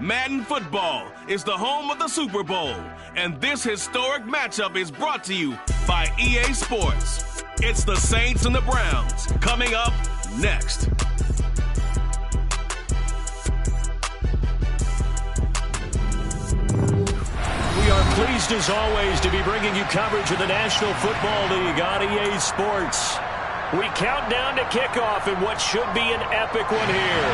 Madden football is the home of the Super Bowl, and this historic matchup is brought to you by EA Sports. It's the Saints and the Browns, coming up next. We are pleased as always to be bringing you coverage of the National Football League on EA Sports. We count down to kickoff in what should be an epic one here,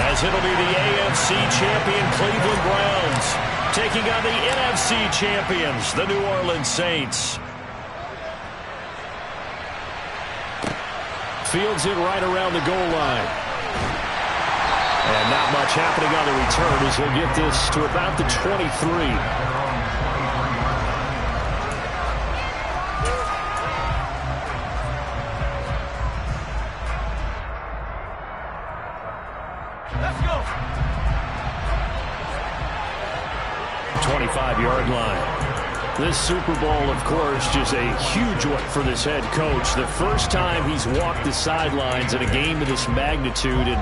as it'll be the AFC champion Cleveland Browns taking on the NFC champions, the New Orleans Saints. Fields it right around the goal line. And not much happening on the return as he'll get this to about the 23. Let's go. 25-yard line. This Super Bowl, of course, just a huge one for this head coach. The first time he's walked the sidelines in a game of this magnitude. And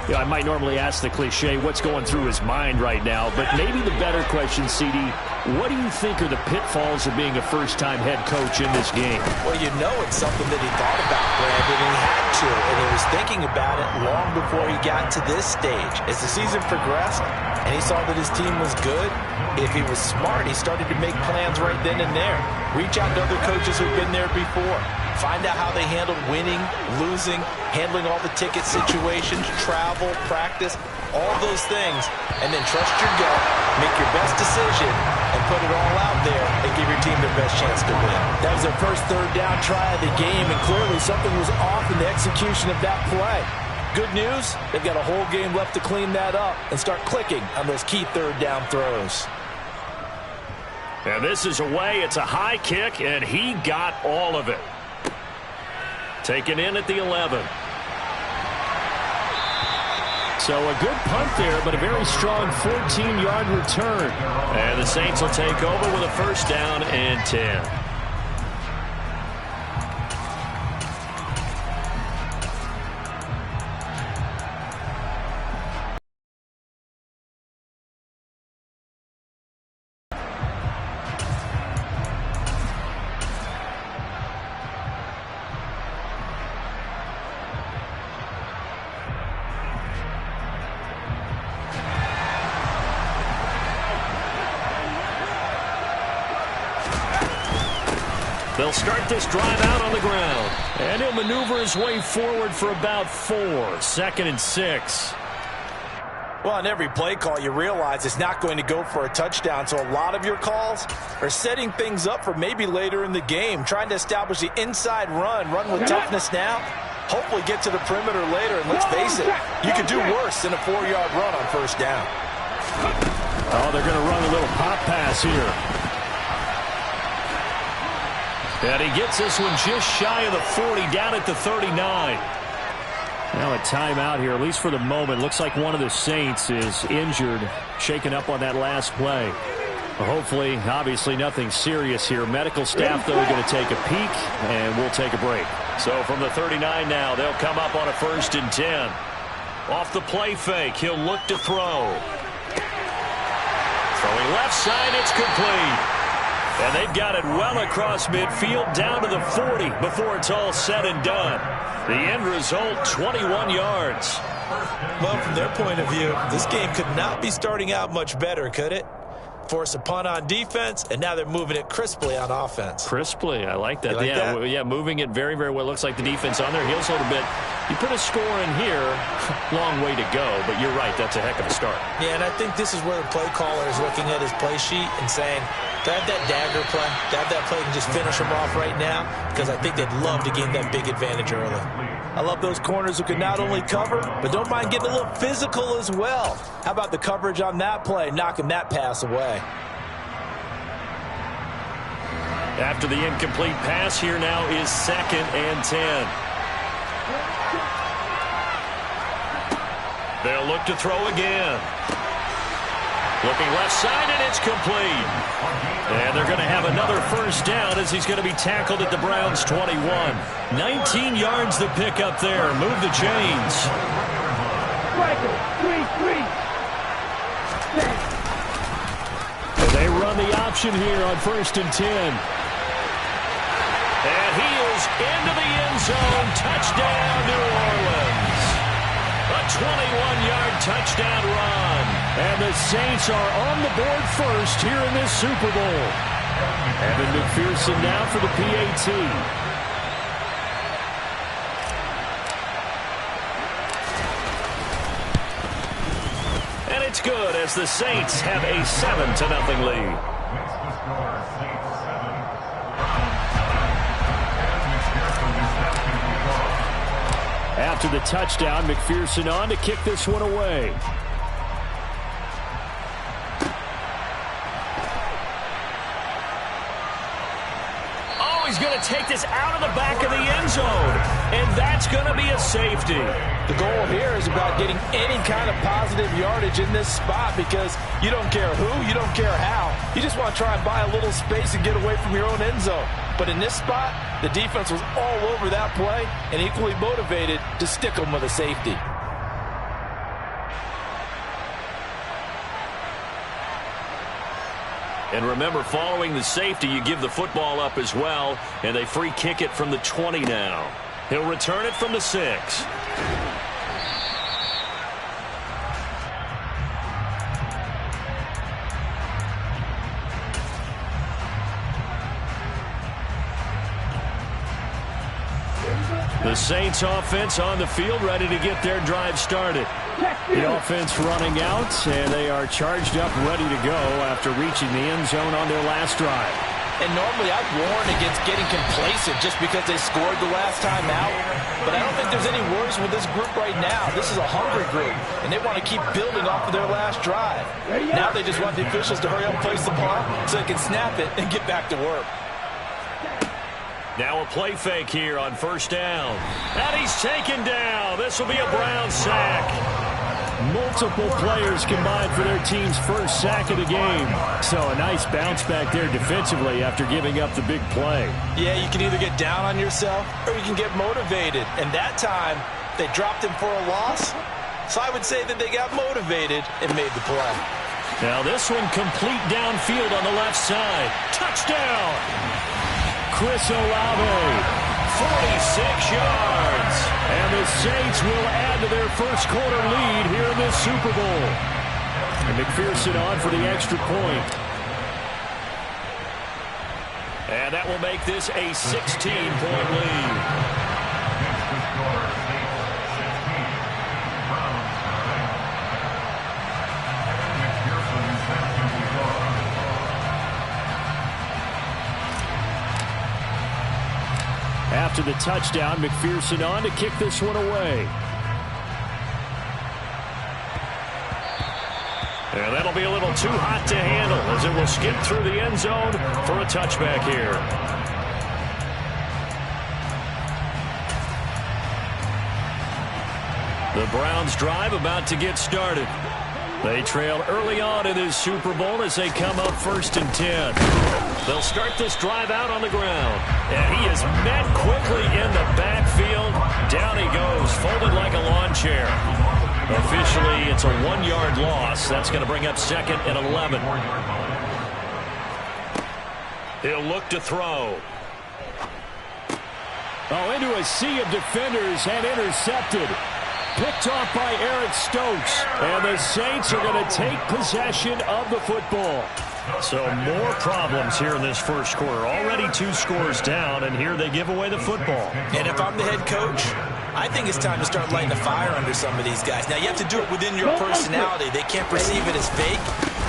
you know, I might normally ask the cliche, what's going through his mind right now? But maybe the better question, CD, what do you think are the pitfalls of being a first-time head coach in this game? Well, you know it's something that he thought about, Brandon, and he had to. And he was thinking about it long before he got to this stage. As the season progressed and he saw that his team was good, if he was smart, he started to make plans right then and there. Reach out to other coaches who've been there before. Find out how they handled winning, losing, handling all the ticket situations, travel, practice, all those things, and then trust your gut, make your best decision, and put it all out there and give your team their best chance to win. That was their first third down try of the game, and clearly something was off in the execution of that play. Good news, they've got a whole game left to clean that up and start clicking on those key third down throws. And this is away. It's a high kick, and he got all of it. Taken in at the 11. So a good punt there, but a very strong 14-yard return. And the Saints will take over with a first down and 10. They'll start this drive out on the ground. And he'll maneuver his way forward for about 4. 2nd and 6. Well, on every play call, you realize it's not going to go for a touchdown. So a lot of your calls are setting things up for maybe later in the game, trying to establish the inside run with toughness now. Hopefully get to the perimeter later. And let's face it, you could do worse than a 4-yard run on first down. Oh, they're going to run a little pop pass here. And he gets this one just shy of the 40, down at the 39. Now a timeout here, at least for the moment. Looks like one of the Saints is injured, shaken up on that last play. Hopefully, obviously nothing serious here. Medical staff, though, are going to take a peek, and we'll take a break. So from the 39 now, they'll come up on a 1st and 10. Off the play fake, he'll look to throw. Throwing left side, it's complete. And they've got it well across midfield, down to the 40 before it's all said and done. The end result, 21 yards. Well, from their point of view, this game could not be starting out much better, could it? Force a punt on defense, and now they're moving it crisply on offense. Crisply, I like that. You like yeah, that? yeah, moving it very, very well. Looks like the defense on their heels a little bit. You put a score in here, long way to go, but you're right, that's a heck of a start. Yeah, and I think this is where the play caller is looking at his play sheet and saying, to have that dagger play, to have that play and just finish them off right now, because I think they'd love to gain that big advantage early. I love those corners who can not only cover, but don't mind getting a little physical as well. How about the coverage on that play, knocking that pass away? After the incomplete pass, here now is 2nd and 10. They'll look to throw again. Looking left side, and it's complete. And they're going to have another first down as he's going to be tackled at the Browns' 21. 19 yards to pick up there. Move the chains. option here on 1st and 10. And he is into the end zone. Touchdown, New Orleans. A 21-yard touchdown run. And the Saints are on the board first here in this Super Bowl. Evan McPherson now for the PAT. And it's good as the Saints have a 7-0 lead. After the touchdown, McPherson on to kick this one away. Oh, he's going to take this out of the back of the end zone. And that's going to be a safety. The goal here is about getting any kind of positive yardage in this spot because you don't care who, you don't care how. You just want to try and buy a little space and get away from your own end zone. But in this spot, the defense was all over that play and equally motivated to stick them with a safety. And remember, following the safety, you give the football up as well, and they free kick it from the 20 now. He'll return it from the 6. The Saints offense on the field, ready to get their drive started. The offense running out, and they are charged up, ready to go after reaching the end zone on their last drive. And normally I'd warn against getting complacent just because they scored the last time out. But I don't think there's any worries with this group right now. This is a hungry group, and they want to keep building off of their last drive. Now they just want the officials to hurry up and place the ball so they can snap it and get back to work. Now a play fake here on 1st down. And he's taken down. This will be a Brown sack. Multiple players combined for their team's first sack of the game. So a nice bounce back there defensively after giving up the big play. Yeah, you can either get down on yourself or you can get motivated. And that time, they dropped him for a loss. So I would say that they got motivated and made the play. Now this one complete downfield on the left side. Touchdown! Chris Olave, 46 yards. And the Saints will add to their first quarter lead here in this Super Bowl. And McPherson on for the extra point. And that will make this a 16-point lead. After the touchdown, McPherson on to kick this one away. And that'll be a little too hot to handle as it will skip through the end zone for a touchback here. The Browns drive about to get started. They trail early on in this Super Bowl as they come up 1st and 10. They'll start this drive out on the ground. And he is met quickly in the backfield. Down he goes, folded like a lawn chair. Officially, it's a 1-yard loss. That's going to bring up 2nd and 11. He'll look to throw. Oh, into a sea of defenders and intercepted. Picked off by Eric Stokes. And the Saints are going to take possession of the football. So more problems here in this first quarter. Already 2 scores down, and here they give away the football. And if I'm the head coach, I think it's time to start lighting a fire under some of these guys. Now, you have to do it within your personality. They can't perceive it as fake.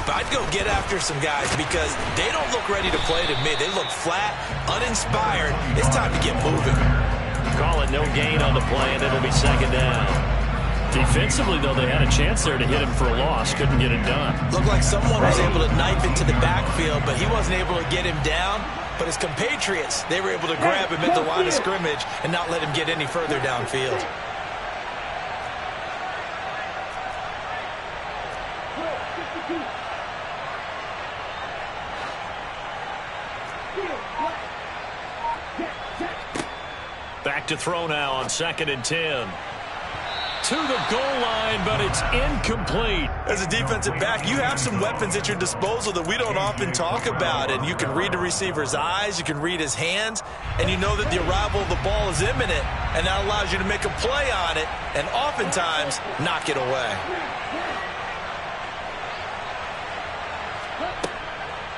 But I'd go get after some guys because they don't look ready to play to me. They look flat, uninspired. It's time to get moving. Call it no gain on the play, and it'll be 2nd down. Defensively, though, they had a chance there to hit him for a loss. Couldn't get it done. Looked like someone was able to knife into the backfield, but he wasn't able to get him down. But his compatriots, they were able to grab him at the line of scrimmage and not let him get any further downfield. Back to throw now on 2nd and 10. To the goal line, but it's incomplete. As a defensive back, you have some weapons at your disposal that we don't often talk about. And you can read the receiver's eyes, you can read his hands, and you know that the arrival of the ball is imminent, and that allows you to make a play on it and oftentimes knock it away.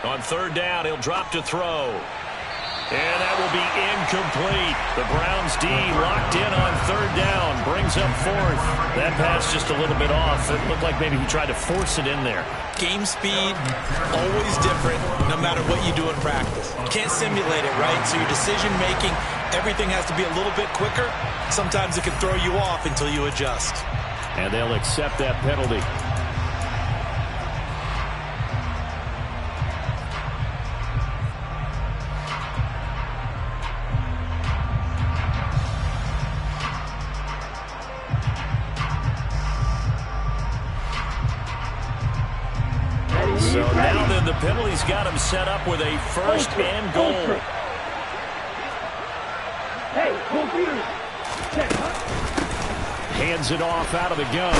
On third down, he'll drop to throw. And that will be incomplete. The Browns D locked in on third down. Brings up fourth. That pass just a little bit off. It looked like maybe he tried to force it in there. Game speed, always different, no matter what you do in practice. You can't simulate it, right? So your decision-making, everything has to be a little bit quicker. Sometimes it can throw you off until you adjust. And they'll accept that penalty. So now then the penalty's got him set up with a first and goal. Hands it off out of the gun.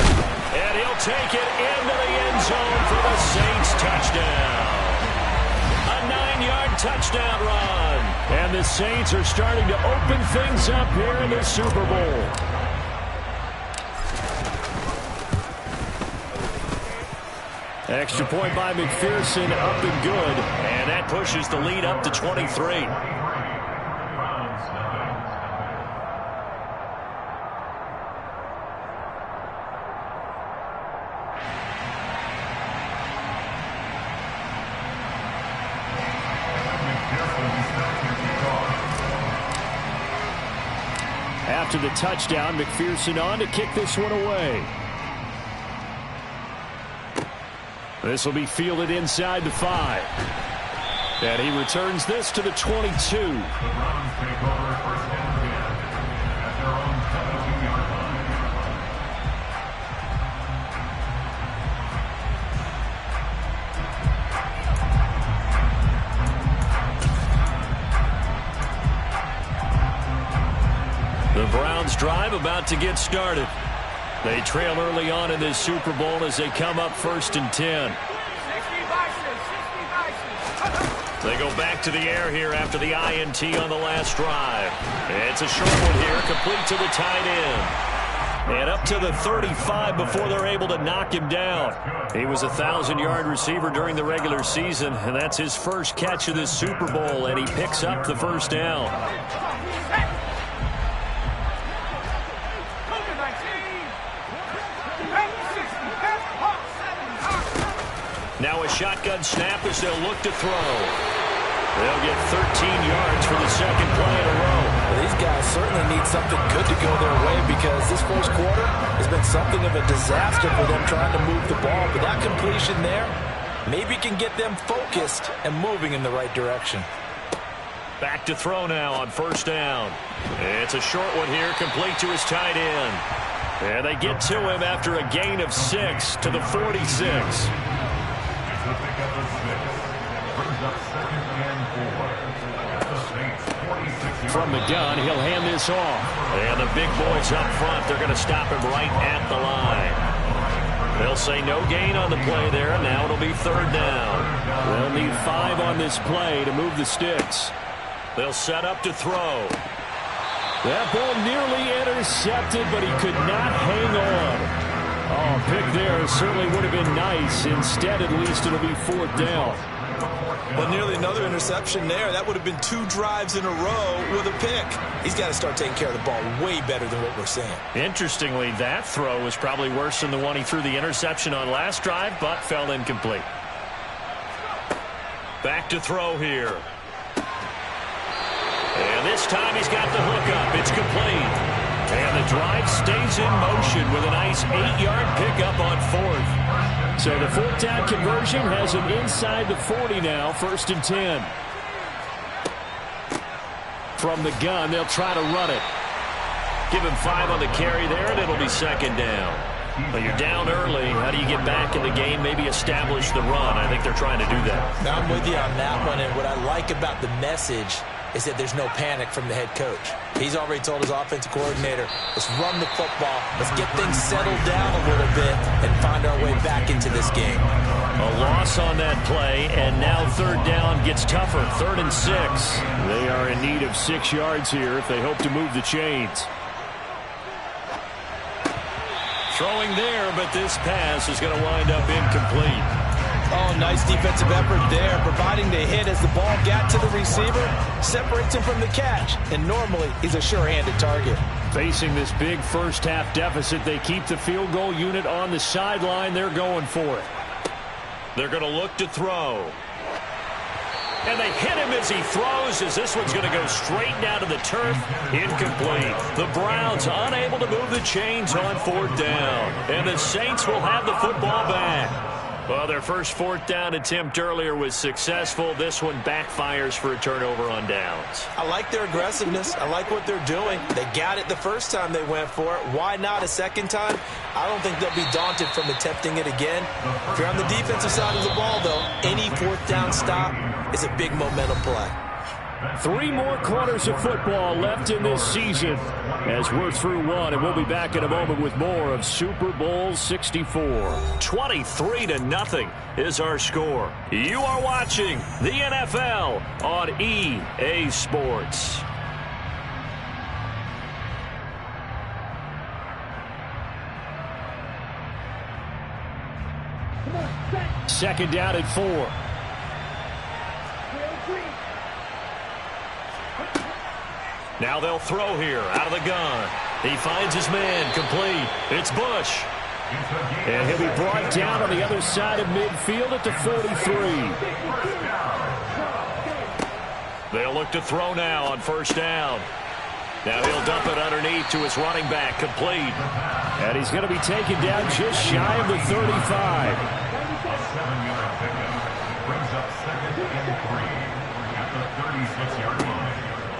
And he'll take it into the end zone for the Saints touchdown. A 9-yard touchdown run. And the Saints are starting to open things up here in the Super Bowl. Extra point by McPherson, up and good. And that pushes the lead up to 23. After the touchdown, McPherson on to kick this one away. This will be fielded inside the 5. And he returns this to the 22. The Browns drive about to get started. They trail early on in this Super Bowl as they come up 1st and 10. They go back to the air here after the INT on the last drive. It's a short one here, complete to the tight end. And up to the 35 before they're able to knock him down. He was a 1,000-yard receiver during the regular season, and that's his first catch of this Super Bowl, and he picks up the first down. Now a shotgun snap as they'll look to throw. They'll get 13 yards for the second play in a row. Well, these guys certainly need something good to go their way because this first quarter has been something of a disaster for them trying to move the ball. But that completion there maybe can get them focused and moving in the right direction. Back to throw now on first down. It's a short one here, complete to his tight end. And they get to him after a gain of 6 to the 46. From the gun, he'll hand this off. And the big boys up front, they're going to stop him right at the line. They'll say no gain on the play there, and now it'll be third down. They'll need 5 on this play to move the sticks. They'll set up to throw. That ball nearly intercepted, but he could not hang on. Oh, pick there certainly would have been nice. Instead, at least it'll be 4th down. Well, nearly another interception there. That would have been 2 drives in a row with a pick. He's got to start taking care of the ball way better than what we're seeing. Interestingly, that throw was probably worse than the one he threw the interception on last drive, but fell incomplete. Back to throw here. And this time he's got the hook up. It's complete. And the drive stays in motion with a nice 8-yard pickup on 4th. So the 4th down conversion has him inside the 40 now, 1st and 10. From the gun, they'll try to run it. Give him 5 on the carry there, and it'll be 2nd down. But you're down early. How do you get back in the game, maybe establish the run? I think they're trying to do that. I'm with you on that one, and what I like about the message is that there's no panic from the head coach. He's already told his offensive coordinator, let's run the football, let's get things settled down a little bit and find our way back into this game. A loss on that play, and now third down gets tougher. 3rd and 6. They are in need of 6 yards here if they hope to move the chains. Throwing there, but this pass is going to wind up incomplete. Oh, nice defensive effort there, providing the hit as the ball got to the receiver, separates him from the catch, and normally he's a sure-handed target. Facing this big first-half deficit, they keep the field goal unit on the sideline. They're going for it. They're going to look to throw. And they hit him as he throws, as this one's going to go straight down to the turf. Incomplete. The Browns unable to move the chains on 4th down. And the Saints will have the football back. Well, their first 4th down attempt earlier was successful. This one backfires for a turnover on downs. I like their aggressiveness. I like what they're doing. They got it the first time they went for it. Why not a second time? I don't think they'll be daunted from attempting it again. If you're on the defensive side of the ball, though, any 4th down stop is a big momentum play. 3 more quarters of football left in this season as we're through one, and we'll be back in a moment with more of Super Bowl 64. 23-0 is our score. You are watching the NFL on EA Sports. Second down at 4. Now they'll throw here out of the gun. He finds his man, complete. It's Bush. And he'll be brought down on the other side of midfield at the 43. They'll look to throw now on 1st down. Now he'll dump it underneath to his running back, complete. And he's going to be taken down just shy of the 35.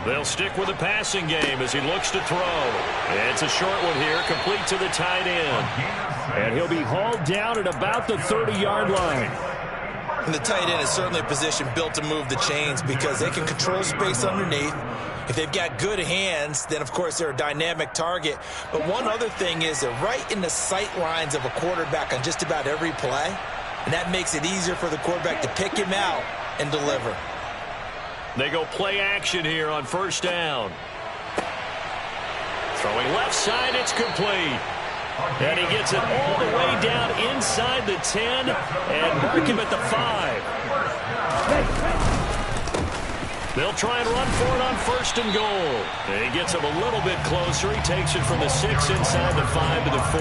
They'll stick with the passing game as he looks to throw. It's a short one here, complete to the tight end. And he'll be hauled down at about the 30-yard line. And the tight end is certainly a position built to move the chains because they can control space underneath. If they've got good hands, then, of course, they're a dynamic target. But one other thing is they're right in the sight lines of a quarterback on just about every play. And that makes it easier for the quarterback to pick him out and deliver. They go play action here on 1st down. Throwing left side, it's complete. And he gets it all the way down inside the 10 and mark him at the 5. They'll try and run for it on 1st and goal. And he gets him a little bit closer. He takes it from the 6 inside the 5 to the 4.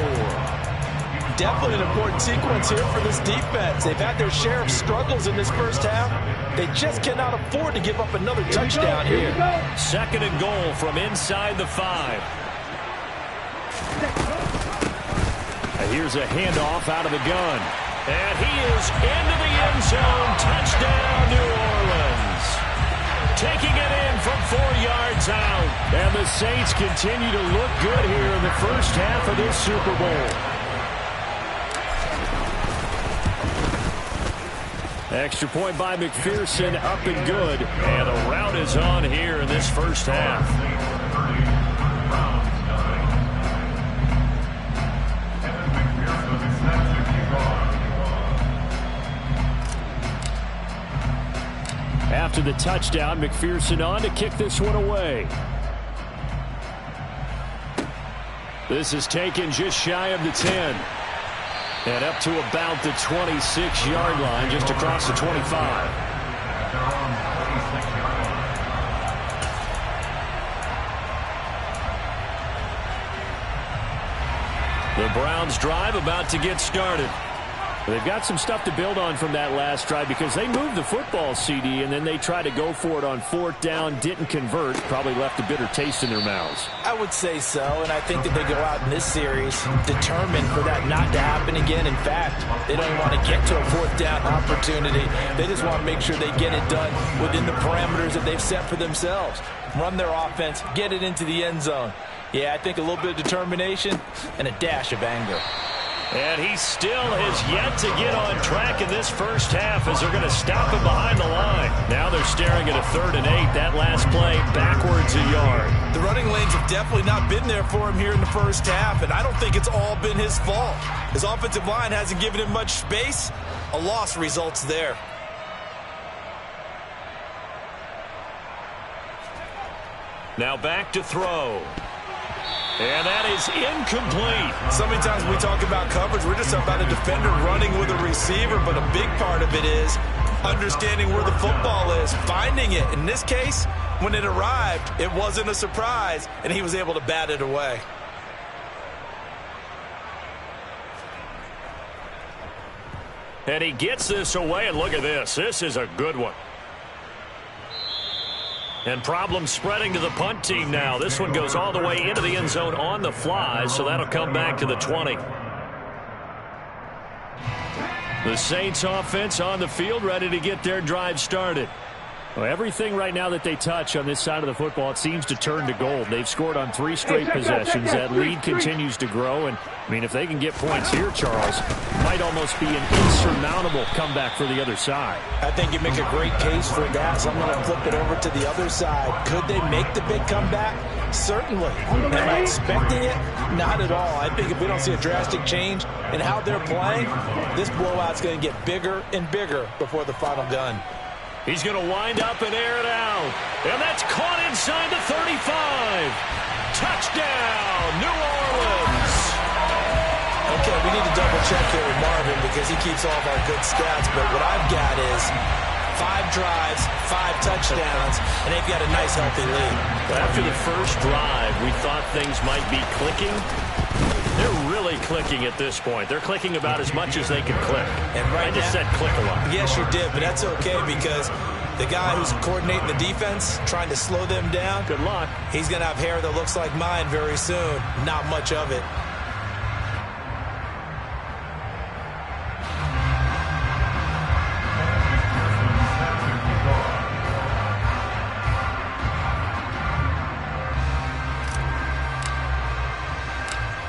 Definitely an important sequence here for this defense. They've had their share of struggles in this first half. They just cannot afford to give up another touchdown here. 2nd and goal from inside the 5. And here's a handoff out of the gun. And he is into the end zone. Touchdown, New Orleans. Taking it in from 4 yards out. And the Saints continue to look good here in the first half of this Super Bowl. Extra point by McPherson, up and good. And the rout is on here in this first half. After the touchdown, McPherson on to kick this one away. This is taken just shy of the 10. And up to about the 26-yard line, just across the 25. The Browns drive about to get started. They've got some stuff to build on from that last drive because they moved the football, CD, and then they tried to go for it on 4th down, didn't convert, probably left a bitter taste in their mouths. I would say so, and I think that they go out in this series determined for that not to happen again. In fact, they don't want to get to a 4th down opportunity. They just want to make sure they get it done within the parameters that they've set for themselves. Run their offense, get it into the end zone. Yeah, I think a little bit of determination and a dash of anger. And he still has yet to get on track in this first half as they're going to stop him behind the line. Now they're staring at a 3rd and 8. That last play backwards gains a yard. The running lanes have definitely not been there for him here in the first half, and I don't think it's all been his fault. His offensive line hasn't given him much space. A loss results there. Now back to throw. And that is incomplete. So many times when we talk about coverage, we're just talking about a defender running with a receiver, but a big part of it is understanding where the football is, finding it. In this case, when it arrived, it wasn't a surprise, and he was able to bat it away. And he gets this away, and look at this. This is a good one. And problems spreading to the punt team now. This one goes all the way into the end zone on the fly, so that'll come back to the 20. The Saints offense on the field, ready to get their drive started. Well, everything right now that they touch on this side of the football, it seems to turn to gold. They've scored on 3 straight possessions. That lead continues to grow. And, I mean, if they can get points here, Charles, it might almost be an insurmountable comeback for the other side. I think you make a great case for that, so I'm going to flip it over to the other side. Could they make the big comeback? Certainly. Am I expecting it? Not at all. I think if we don't see a drastic change in how they're playing, this blowout's going to get bigger and bigger before the final gun. He's going to wind up and air it out. And that's caught inside the 35. Touchdown, New Orleans. Okay, we need to double check here with Marvin because he keeps all of our good stats. But what I've got is 5 drives, 5 touchdowns, and they've got a nice healthy lead. After the first drive, we thought things might be clicking. They're really clicking at this point. They're clicking about as much as they can click. And right I just said click a lot. Yes, you did, but that's okay because the guy who's coordinating the defense, trying to slow them down, good luck. He's going to have hair that looks like mine very soon. Not much of it.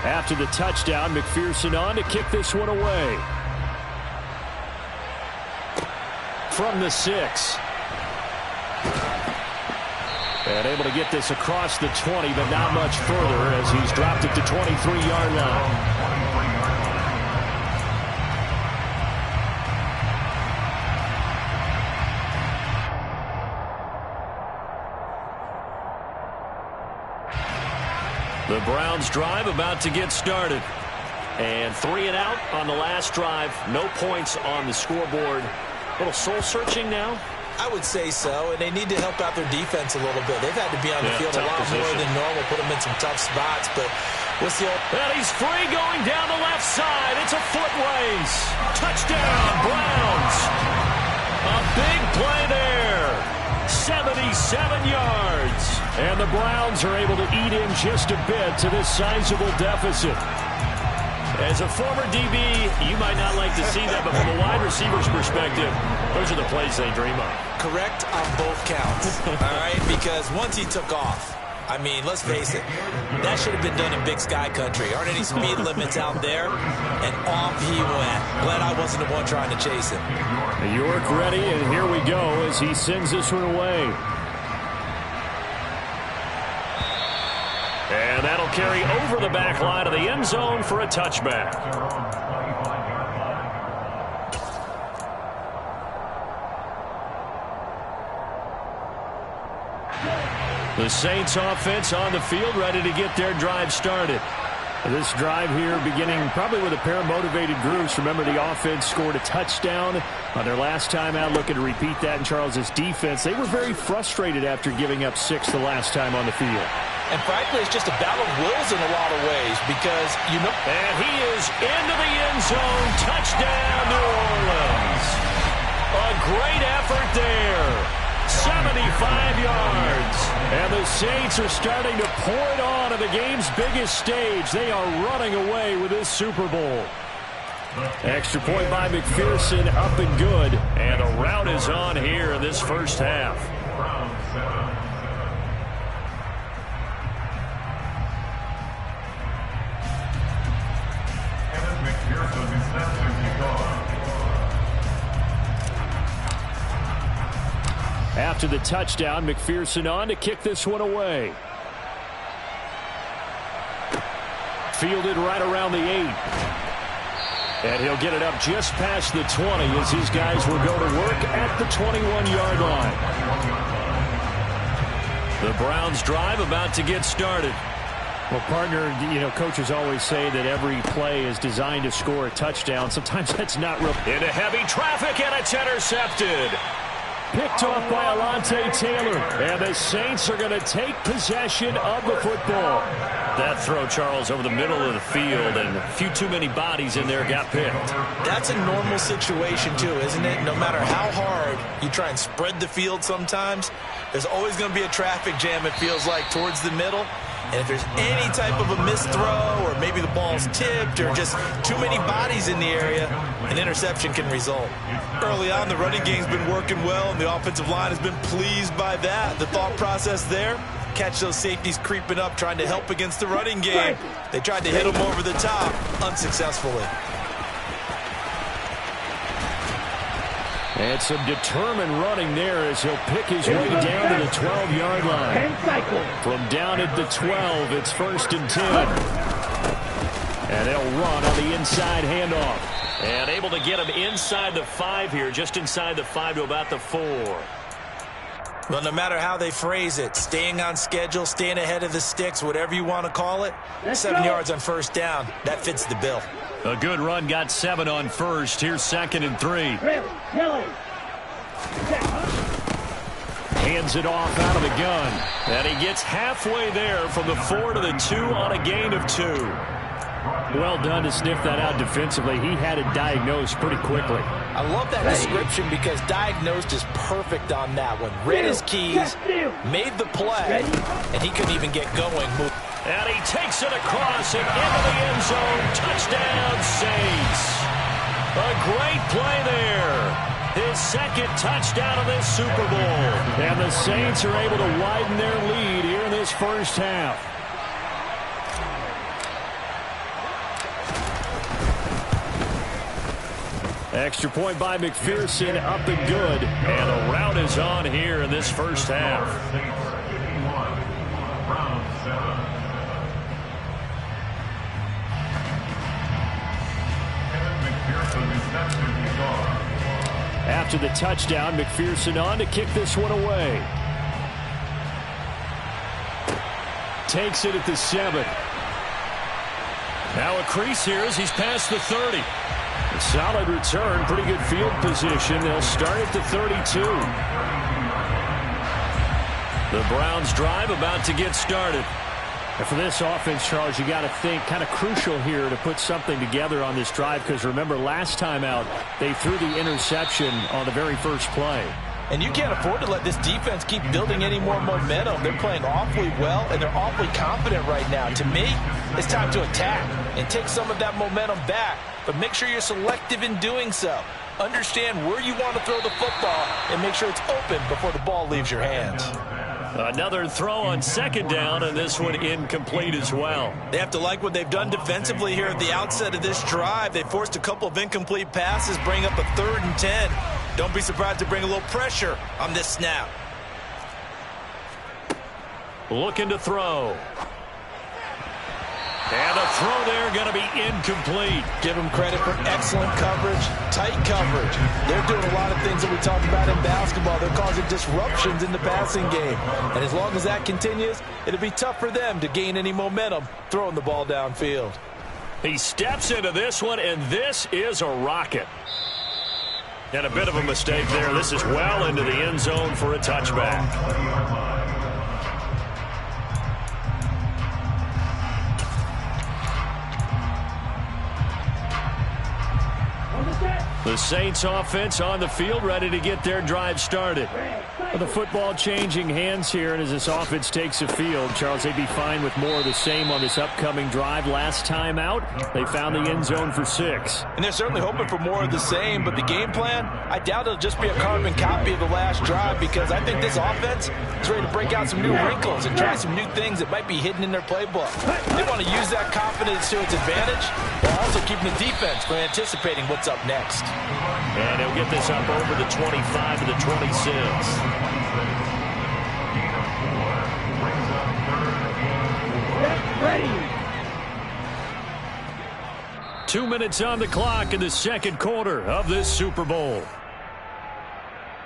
After the touchdown, McPherson on to kick this one away. From the 6. And able to get this across the 20, but not much further as he's dropped it to 23-yard line. The Browns drive about to get started. And 3 and out on the last drive. No points on the scoreboard. A little soul-searching now. I would say so, and they need to help out their defense a little bit. They've had to be on the field a lot more than normal, put them in some tough spots, but we'll see. And he's free going down the left side. It's a foot race. Touchdown, Browns. A big play there. 77 yards. And the Browns are able to eat in just a bit to this sizable deficit. As a former DB, you might not like to see that, but from a wide receiver's perspective, those are the plays they dream of. Correct on both counts, all right? Because once he took off, I mean, let's face it, that should have been done in Big Sky Country. Aren't any speed limits out there? And off he went. Glad I wasn't the one trying to chase him. York ready, and here we go as he sends this one away. And that'll carry over the back line of the end zone for a touchback. The Saints offense on the field ready to get their drive started. This drive here beginning probably with a pair of motivated groups. Remember, the offense scored a touchdown on their last time out. Looking to repeat that in Charles's defense. They were very frustrated after giving up 6 the last time on the field. And frankly, it's just a battle of wills in a lot of ways because, you know. And he is into the end zone. Touchdown, New Orleans. A great effort there. 75 yards. And the Saints are starting to pour it on at the game's biggest stage. They are running away with this Super Bowl. Extra point by McPherson, up and good. And a rout is on here in this first half. After the touchdown, McPherson on to kick this one away. Fielded right around the 8. And he'll get it up just past the 20 as these guys will go to work at the 21-yard line. The Browns drive about to get started. Well, partner, coaches always say that every play is designed to score a touchdown. Sometimes that's not real. Into heavy traffic, and it's intercepted. Picked off by Alontae Taylor. And the Saints are going to take possession of the football. That throw, Charles, over the middle of the field, and a few too many bodies in there got picked. That's a normal situation, too, isn't it? No matter how hard you try and spread the field sometimes, there's always going to be a traffic jam, it feels like, towards the middle. And if there's any type of a missed throw, or maybe the ball's tipped, or just too many bodies in the area, an interception can result. Early on, the running game's been working well, and the offensive line has been pleased by that. The thought process there, catch those safeties creeping up, trying to help against the running game. They tried to hit them over the top, unsuccessfully. And some determined running there as he'll pick his way down to the 12-yard line. From down at the 12, it's 1st and 10. And they'll run on the inside handoff. And able to get him inside the 5 here, just inside the 5 to about the 4. Well, no matter how they phrase it, staying on schedule, staying ahead of the sticks, whatever you want to call it, 7 yards on 1st down, that fits the bill. A good run got 7 on 1st. Here's 2nd and 3. Hands it off out of the gun. And he gets halfway there from the 4 to the 2 on a gain of 2. Well done to sniff that out defensively. He had it diagnosed pretty quickly. I love that description because diagnosed is perfect on that one. Read his keys, made the play, and he couldn't even get going. And he takes it across and into the end zone. Touchdown, Saints. A great play there. His 2nd touchdown of this Super Bowl. And the Saints are able to widen their lead here in this first half. Extra point by McPherson, up and good. And the route is on here in this first half. After the touchdown, McPherson on to kick this one away. Takes it at the 7. Now a crease here as he's past the 30. A solid return, pretty good field position. They'll start at the 32. The Browns drive about to get started. And for this offense, Charles, you got to think kind of crucial here to put something together on this drive because remember last time out they threw the interception on the very first play. And you can't afford to let this defense keep building any more momentum. They're playing awfully well, and they're awfully confident right now. To me, it's time to attack and take some of that momentum back. But make sure you're selective in doing so. Understand where you want to throw the football and make sure it's open before the ball leaves your hands. Another throw on 2nd down, and this one incomplete as well. They have to like what they've done defensively here at the outset of this drive. They forced a couple of incomplete passes, bring up a 3rd and 10. Don't be surprised to bring a little pressure on this snap. Looking to throw. And a throw there going to be incomplete. Give them credit for excellent coverage, tight coverage. They're doing a lot of things that we talk about in basketball. They're causing disruptions in the passing game. And as long as that continues, it'll be tough for them to gain any momentum throwing the ball downfield. He steps into this one, and this is a rocket. And a bit of a mistake there. This is well into the end zone for a touchback. The Saints offense on the field, ready to get their drive started. Well, the football changing hands here, and as this offense takes the field, Charles, they'd be fine with more of the same on this upcoming drive. Last time out, they found the end zone for 6. And they're certainly hoping for more of the same, but the game plan, I doubt it'll just be a carbon copy of the last drive because I think this offense is ready to break out some new wrinkles and try some new things that might be hidden in their playbook. They want to use that confidence to its advantage while also keeping the defense from anticipating what's up next. And he'll get this up over the 25 to the 26. 2 minutes on the clock in the second quarter of this Super Bowl.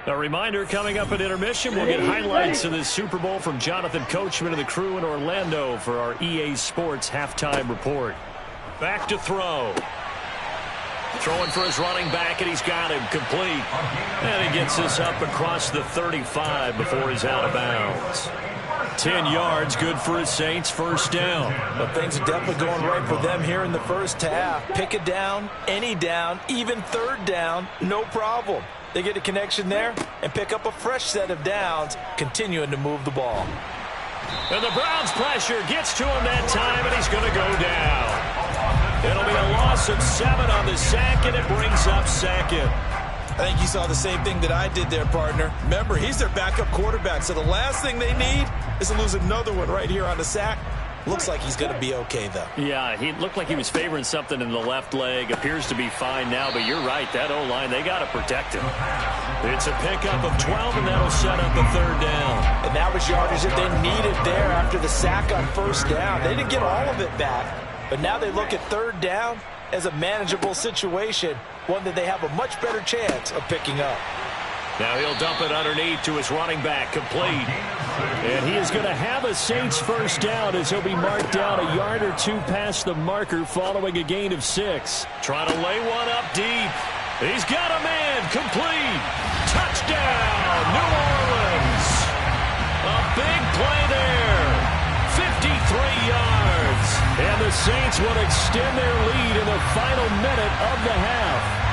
A reminder, coming up at intermission, we'll get highlights of this Super Bowl from Jonathan Coachman and the crew in Orlando for our EA Sports halftime report. Back to throw. Throwing for his running back, and he's got him complete. And he gets this up across the 35 before he's out of bounds. 10 yards, good for his Saints, first down. But things are definitely going right for them here in the first half. Pick a down, any down, even third down, no problem. They get a connection there and pick up a fresh set of downs, continuing to move the ball. And the Browns' pressure gets to him that time, and he's going to go down. It'll be a loss of 7 on the sack, and it brings up second. I think you saw the same thing that I did there, partner. Remember, he's their backup quarterback, so the last thing they need is to lose another one right here on the sack. Looks like he's going to be okay, though. Yeah, he looked like he was favoring something in the left leg. Appears to be fine now, but you're right. That O-line, they got to protect him. It's a pickup of 12, and that'll set up a third down. And that was yardage that they needed there after the sack on first down. They didn't get all of it back, but now they look at third down as a manageable situation, one that they have a much better chance of picking up. Now he'll dump it underneath to his running back, complete. And he is going to have a Saints first down as he'll be marked down a yard or two past the marker following a gain of 6. Trying to lay one up deep. He's got a man, complete. Touchdown, New Orleans. A big play there. 53 yards. And the Saints will extend their lead in the final minute of the half.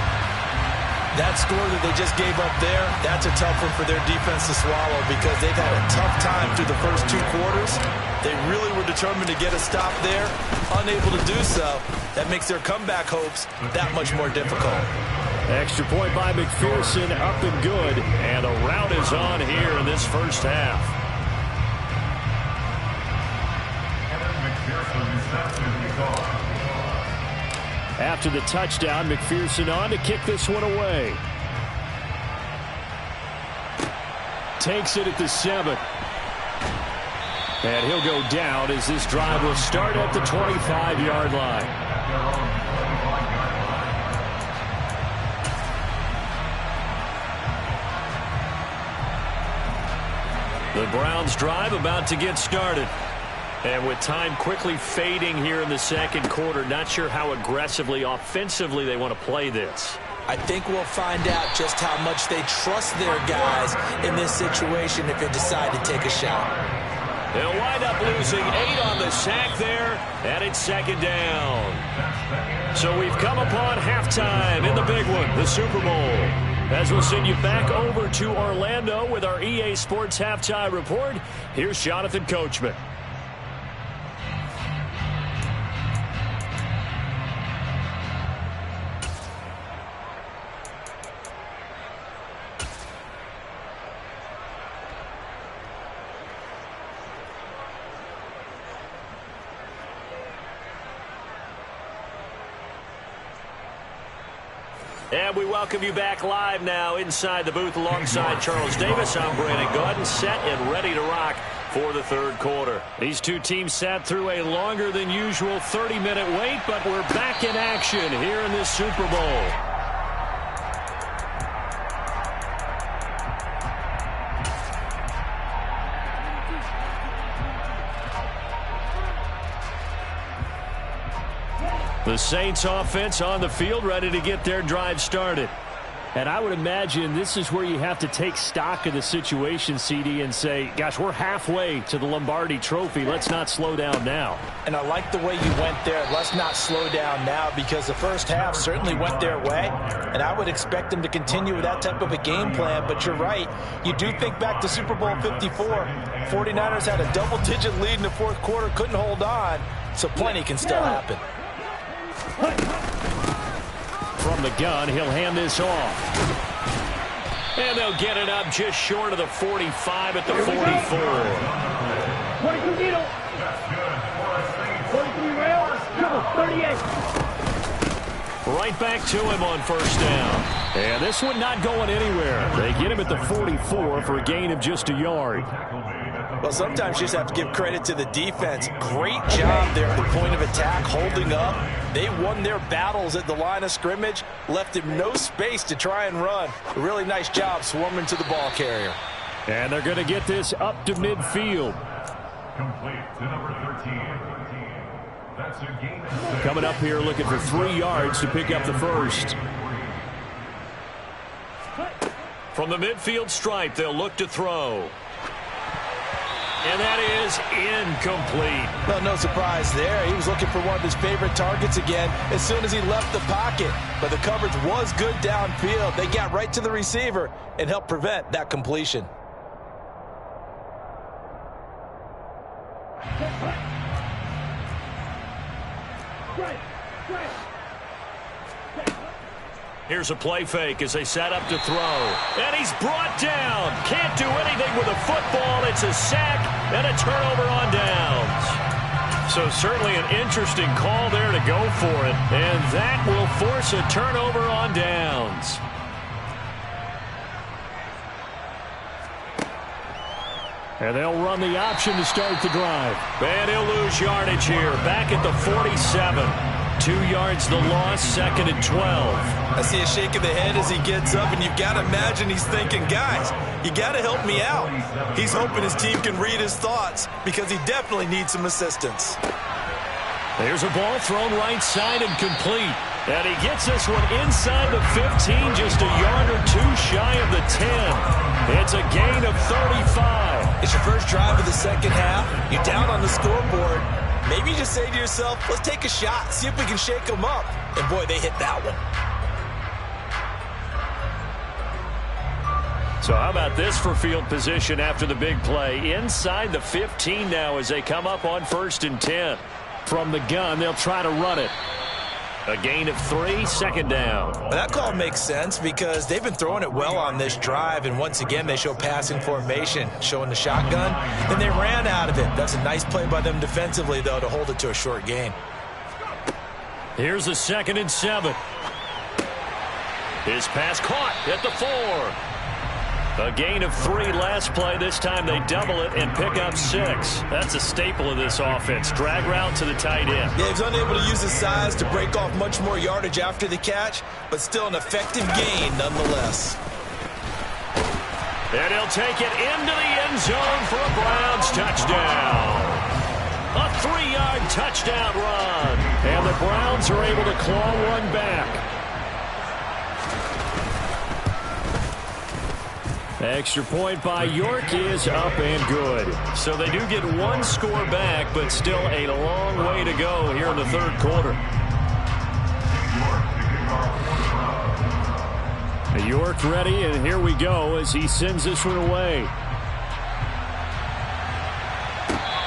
That score that they just gave up there, that's a tough one for their defense to swallow because they've had a tough time through the first 2 quarters. They really were determined to get a stop there, unable to do so. That makes their comeback hopes that much more difficult. Extra point by McPherson, up and good. And a rout is on here in this first half. After the touchdown, McPherson on to kick this one away. Takes it at the 7. And he'll go down as this drive will start at the 25-yard line. The Browns drive about to get started. And with time quickly fading here in the second quarter, not sure how aggressively, offensively they want to play this. I think we'll find out just how much they trust their guys in this situation if they decide to take a shot. They'll wind up losing 8 on the sack there, and it's second down. So we've come upon halftime in the big one, the Super Bowl. As we'll send you back over to Orlando with our EA Sports halftime report, here's Jonathan Coachman. And we welcome you back live now inside the booth alongside Charles Davis. I'm Brandon Gaudin, set and ready to rock for the third quarter. These two teams sat through a longer than usual 30-minute wait, but we're back in action here in this Super Bowl. The Saints offense on the field, ready to get their drive started. And I would imagine this is where you have to take stock of the situation, CD, and say, gosh, we're halfway to the Lombardi Trophy. Let's not slow down now. And I like the way you went there. Let's not slow down now, because the first half certainly went their way. And I would expect them to continue with that type of a game plan. But you're right. You do think back to Super Bowl 54. 49ers had a double-digit lead in the fourth quarter, couldn't hold on. So plenty can still happen. From the gun, he'll hand this off. And they'll get it up just short of the 45 at the 44. Right back to him on first down. And this one not going anywhere. They get him at the 44 for a gain of just a yard. Well, sometimes you just have to give credit to the defense. Great job there at the point of attack, holding up They won their battles at the line of scrimmage, left him no space to try and run. A really nice job swarming to the ball carrier. And they're going to get this up to midfield. Complete to number 13. That's a gain of 6. Coming up here looking for 3 yards to pick up the first. From the midfield stripe, they'll look to throw. And that is incomplete. Well, no surprise there. He was looking for one of his favorite targets again as soon as he left the pocket. But the coverage was good downfield. They got right to the receiver and helped prevent that completion. Here's a play fake as they set up to throw. And he's brought down. Can't do anything with a football. It's a sack and a turnover on downs. So certainly an interesting call there to go for it. And that will force a turnover on downs. And they'll run the option to start the drive. And he'll lose yardage here. Back at the 47. 2 yards the loss, 2nd and 12. I see a shake of the head as he gets up, and you've got to imagine he's thinking, guys, you got to help me out. He's hoping his team can read his thoughts because he definitely needs some assistance. There's a ball thrown right side and complete. And he gets this one inside the 15, just a yard or 2 shy of the 10. It's a gain of 35. It's your first drive of the second half. You're down on the scoreboard. Maybe you just say to yourself, let's take a shot, see if we can shake them up. And boy, they hit that one. So how about this for field position after the big play? Inside the 15 now as they come up on 1st and 10. From the gun, they'll try to run it. A gain of 3, 2nd down. Well, that call makes sense because they've been throwing it well on this drive, and once again they show passing formation, showing the shotgun, and they ran out of it. That's a nice play by them defensively, though, to hold it to a short gain. Here's a 2nd and 7. His pass caught at the 4. A gain of 3 last play. This time they double it and pick up 6. That's a staple of this offense. Drag route to the tight end. Yeah, he's unable to use his size to break off much more yardage after the catch, but still an effective gain nonetheless. And he'll take it into the end zone for a Browns touchdown. A 3-yard touchdown run. And the Browns are able to claw one back. Extra point by York is up and good. So they do get 1 score back, but still a long way to go here in the 3rd quarter. York ready, and here we go as he sends this one away.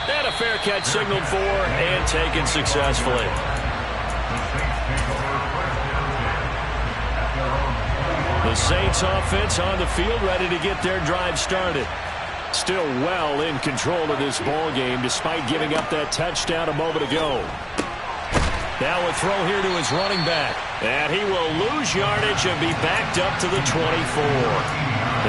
And a fair catch signaled for and taken successfully. The Saints offense on the field ready to get their drive started. Still well in control of this ball game despite giving up that touchdown a moment ago. Now a throw here to his running back. And he will lose yardage and be backed up to the 24.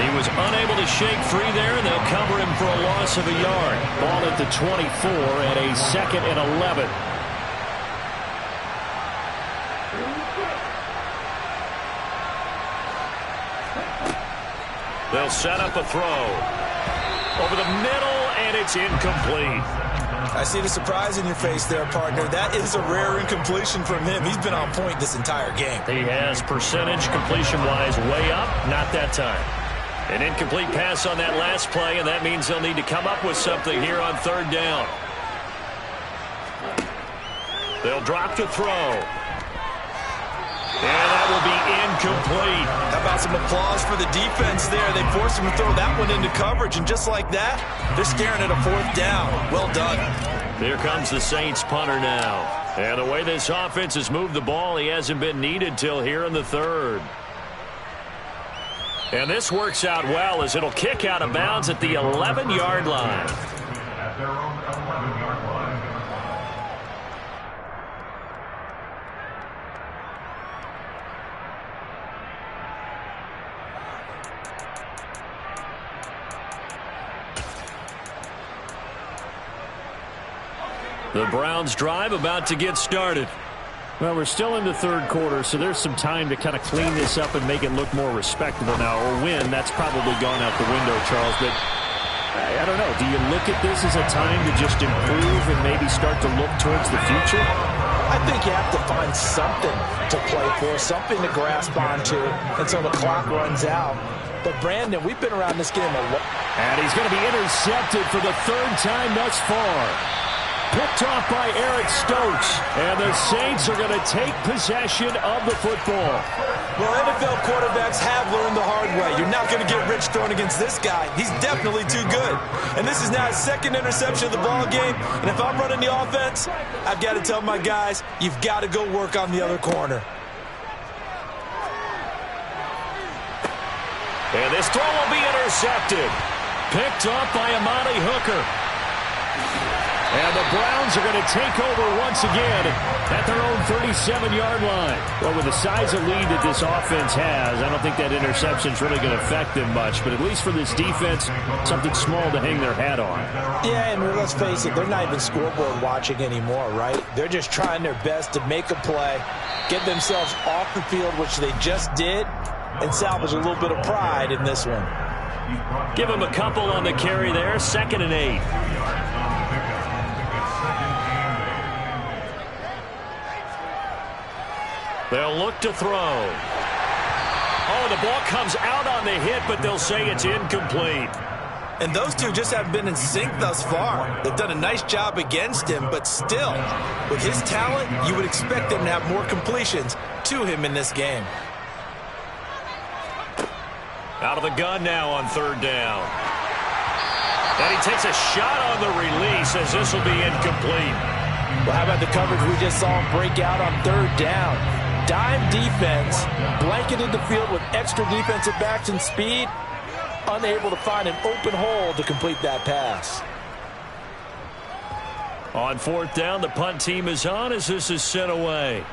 He was unable to shake free there, and they'll cover him for a loss of a yard. Ball at the 24 and a 2nd and 11. They'll set up a throw. Over the middle, and it's incomplete. I see the surprise in your face there, partner. That is a rare incompletion from him. He's been on point this entire game. He has percentage completion-wise way up, not that time. An incomplete pass on that last play, and that means they'll need to come up with something here on 3rd down. They'll drop to throw. And that will be incomplete. How about some applause for the defense there? They forced him to throw that one into coverage, and just like that, they're staring at a 4th down. Well done. Here comes the Saints punter now. And the way this offense has moved the ball, he hasn't been needed till here in the 3rd. And this works out well as it'll kick out of bounds at the 11-yard line. At their own 11-yard line. The Browns drive about to get started. Well, we're still in the third quarter, so there's some time to kind of clean this up and make it look more respectable now. Or win, that's probably gone out the window, Charles. But I don't know. Do you look at this as a time to just improve and maybe start to look towards the future? I think you have to find something to play for, something to grasp onto until the clock runs out. But, Brandon, we've been around this game a lot. And he's going to be intercepted for the third time thus far. Picked off by Eric Stokes. And the Saints are going to take possession of the football. Well, NFL quarterbacks have learned the hard way. You're not going to get rich throwing against this guy. He's definitely too good. And this is now his second interception of the ball game. And if I'm running the offense, I've got to tell my guys, you've got to go work on the other corner. And this throw will be intercepted. Picked off by Amani Hooker. And the Browns are going to take over once again at their own 37-yard line. Well, with the size of lead that this offense has, I don't think that interception is really going to affect them much. But at least for this defense, something small to hang their hat on. Yeah, and let's face it, they're not even scoreboard watching anymore, right? They're just trying their best to make a play, get themselves off the field, which they just did, and salvage a little bit of pride in this one. Give them a couple on the carry there, 2nd and 8. They'll look to throw. Oh, the ball comes out on the hit, but they'll say it's incomplete. And those two just haven't been in sync thus far. They've done a nice job against him, but still, with his talent, you would expect them to have more completions to him in this game. Out of the gun now on 3rd down. And he takes a shot on the release as this will be incomplete. Well, how about the coverage we just saw him break out on 3rd down? Dime defense, blanketed the field with extra defensive backs and speed, unable to find an open hole to complete that pass. On 4th down, the punt team is on as this is sent away.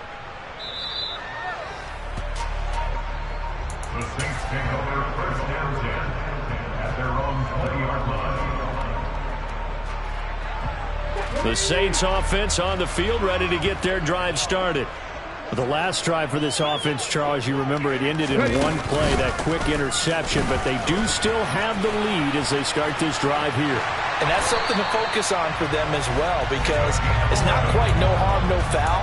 The Saints take over 1st down 10 at their own 20-yard line. The Saints offense on the field, ready to get their drive started. The last drive for this offense, Charles, you remember it ended in one play, that quick interception, but they do still have the lead as they start this drive here. And that's something to focus on for them as well, because it's not quite no harm, no foul,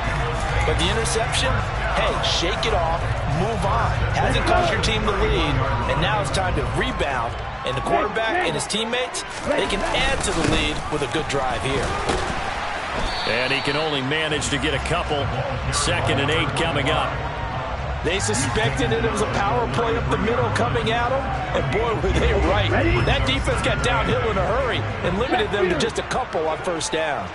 but the interception, hey, shake it off, move on. Hasn't cost your team the lead, and now it's time to rebound. And the quarterback and his teammates, they can add to the lead with a good drive here. And he can only manage to get a couple. 2nd and 8 coming up. They suspected it was a power play up the middle coming at them, and boy, were they right. That defense got downhill in a hurry and limited them to just a couple on 1st down.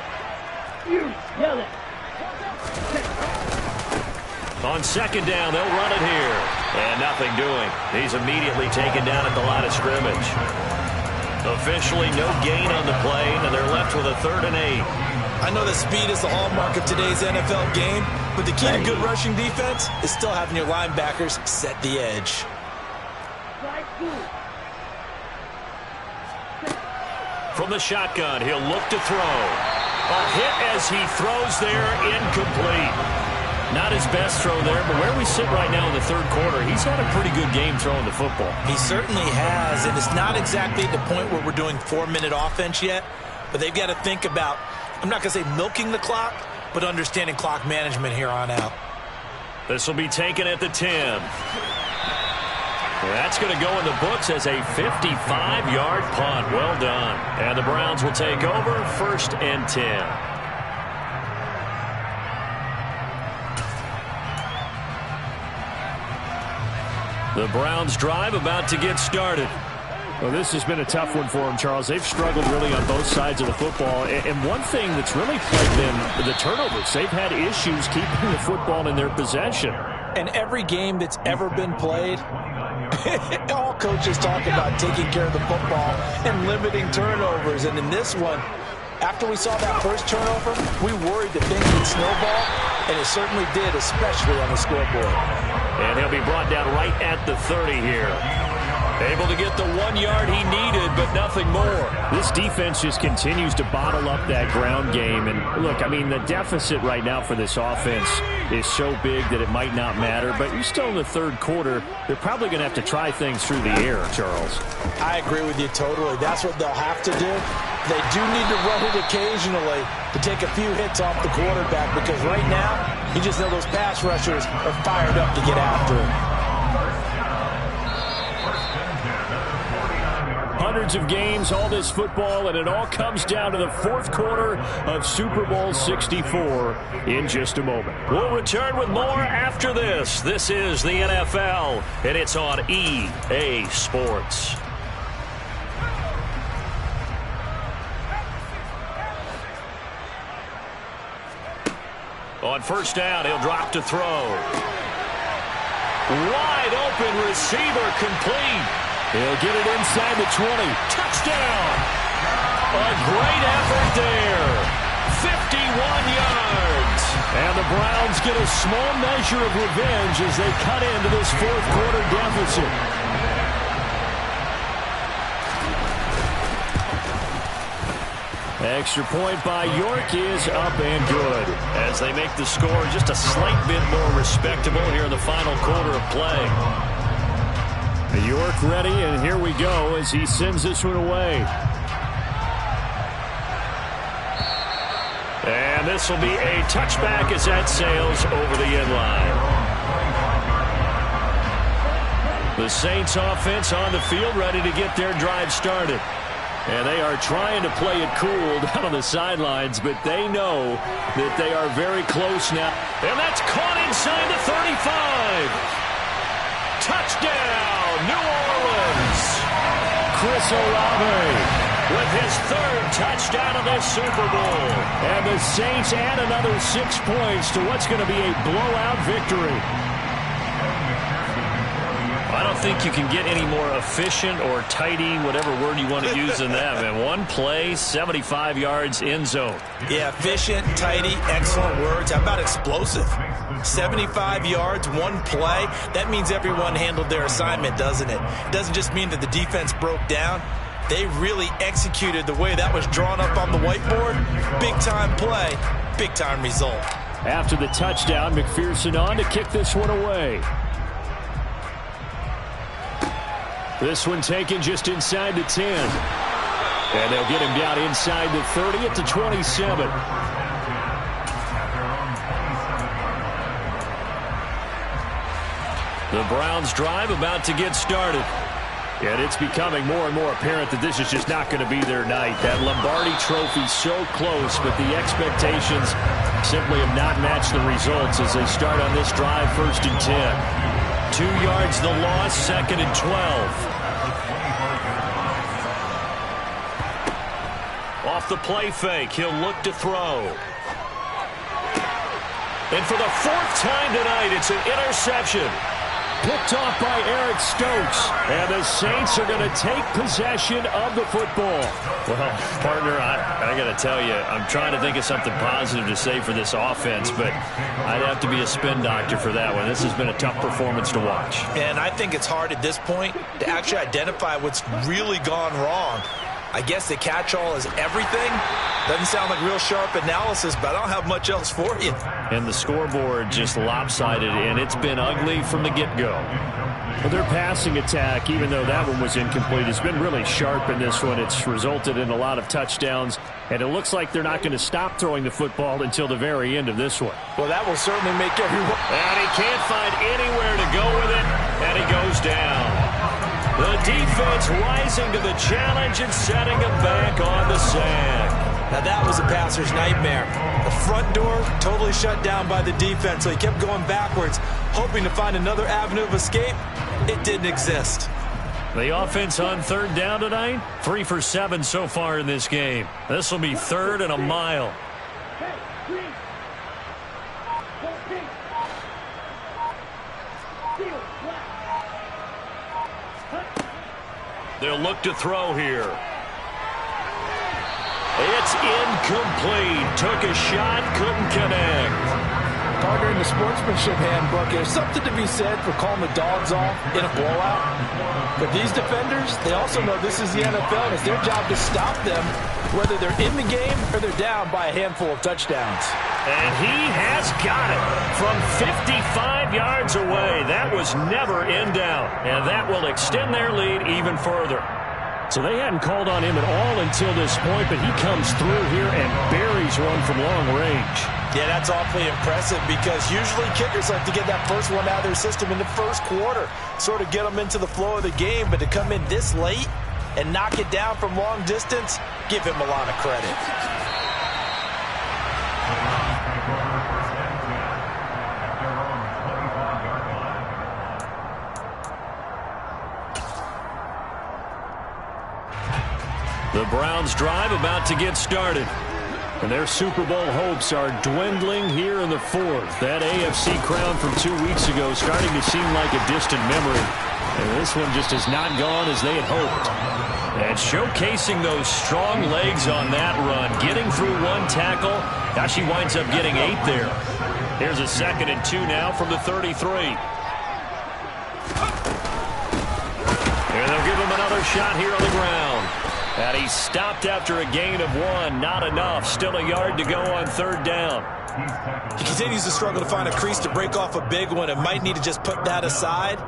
On 2nd down, they'll run it here. And nothing doing. He's immediately taken down at the line of scrimmage. Officially no gain on the play, and they're left with a 3rd and 8. I know that speed is the hallmark of today's NFL game, but the key to good rushing defense is still having your linebackers set the edge. From the shotgun, he'll look to throw. A hit as he throws there, incomplete. Not his best throw there, but where we sit right now in the 3rd quarter, he's had a pretty good game throwing the football. He certainly has, and it's not exactly at the point where we're doing 4-minute offense yet, but they've got to think about, I'm not going to say milking the clock, but understanding clock management here on out. This will be taken at the 10. That's going to go in the books as a 55-yard punt. Well done. And the Browns will take over 1st and 10. The Browns drive about to get started. Well, this has been a tough one for them, Charles. They've struggled really on both sides of the football. And one thing that's really plagued them, the turnovers. They've had issues keeping the football in their possession. And every game that's ever been played, all coaches talk about taking care of the football and limiting turnovers. And in this one, after we saw that first turnover, we worried that things would snowball, and it certainly did, especially on the scoreboard. And he'll be brought down right at the 30 here. Able to get the 1 yard he needed, but nothing more. This defense just continues to bottle up that ground game. And look, I mean, the deficit right now for this offense is so big that it might not matter. But you're still in the third quarter. They're probably going to have to try things through the air, Charles. I agree with you totally. That's what they'll have to do. They do need to run it occasionally to take a few hits off the quarterback, because right now, you just know those pass rushers are fired up to get after him. Hundreds of games, all this football, and it all comes down to the fourth quarter of Super Bowl 64 in just a moment. We'll return with more after this. This is the NFL, and it's on EA Sports. On first down, he'll drop to throw. Wide open receiver, complete. He'll get it inside the 20. Touchdown! A great effort there. 51 yards. And the Browns get a small measure of revenge as they cut into this fourth quarter deficit. Extra point by York is up and good, as they make the score just a slight bit more respectable here in the final quarter of play. York ready, and here we go as he sends this one away. And this will be a touchback as that sails over the end line. The Saints offense on the field, ready to get their drive started. And they are trying to play it cool down on the sidelines, but they know that they are very close now. And that's caught inside the 35. Touchdown, New Orleans. Chris Olave with his third touchdown of this Super Bowl. And the Saints add another 6 points to what's going to be a blowout victory. I don't think you can get any more efficient or tidy, whatever word you want to use than that. And one play, 75 yards, end zone. Yeah, efficient, tidy, excellent words. How about explosive? 75 yards, one play. That means everyone handled their assignment, doesn't it? It doesn't just mean that the defense broke down. They really executed the way that was drawn up on the whiteboard. Big-time play, big-time result. After the touchdown, McPherson on to kick this one away. This one taken just inside the 10. And they'll get him down inside the 30 at the 27. The Browns drive about to get started. And it's becoming more and more apparent that this is just not going to be their night. That Lombardi trophy so close, but the expectations simply have not matched the results as they start on this drive, 1st and 10. 2 yards the loss, 2nd and 12. Off the play fake, he'll look to throw. And for the 4th time tonight, it's an interception. Picked off by Eric Stokes. And the Saints are going to take possession of the football. Well, partner, I got to tell you, I'm trying to think of something positive to say for this offense, but I'd have to be a spin doctor for that one. This has been a tough performance to watch. And I think it's hard at this point to actually identify what's really gone wrong. I guess the catch-all is everything. Doesn't sound like real sharp analysis, but I don't have much else for you. And the scoreboard just lopsided, and it's been ugly from the get-go. Well, their passing attack, even though that one was incomplete, has been really sharp in this one. It's resulted in a lot of touchdowns, and it looks like they're not going to stop throwing the football until the very end of this one. Well, that will certainly make everyone... And he can't find anywhere to go with it, and he goes down. The defense rising to the challenge and setting him back on the sand. Now that was a passer's nightmare. The front door totally shut down by the defense, so he kept going backwards, hoping to find another avenue of escape. It didn't exist. The offense on 3rd down tonight, 3 for 7 so far in this game. This will be 3rd and a mile. They'll look to throw here. It's incomplete. Took a shot, couldn't connect. Partner, in the sportsmanship handbook, there's something to be said for calling the dogs off in a blowout. But these defenders, they also know this is the NFL, and it's their job to stop them, whether they're in the game or they're down by a handful of touchdowns. And he has got it from 55 yards away. That was never in doubt, and that will extend their lead even further. So they hadn't called on him at all until this point, but he comes through here and buries one from long range. Yeah, that's awfully impressive because usually kickers like to get that first one out of their system in the first quarter, sort of get them into the flow of the game, but to come in this late and knock it down from long distance, give him a lot of credit. The Browns drive about to get started. And their Super Bowl hopes are dwindling here in the fourth. That AFC crown from 2 weeks ago starting to seem like a distant memory. And this one just has not gone as they had hoped. And showcasing those strong legs on that run. Getting through one tackle. Now she winds up getting 8 there. Here's a 2nd and 2 now from the 33. And they'll give him another shot here on the ground. And he stopped after a gain of 1. Not enough. Still a yard to go on 3rd down. He continues to struggle to find a crease to break off a big one and might need to just put that aside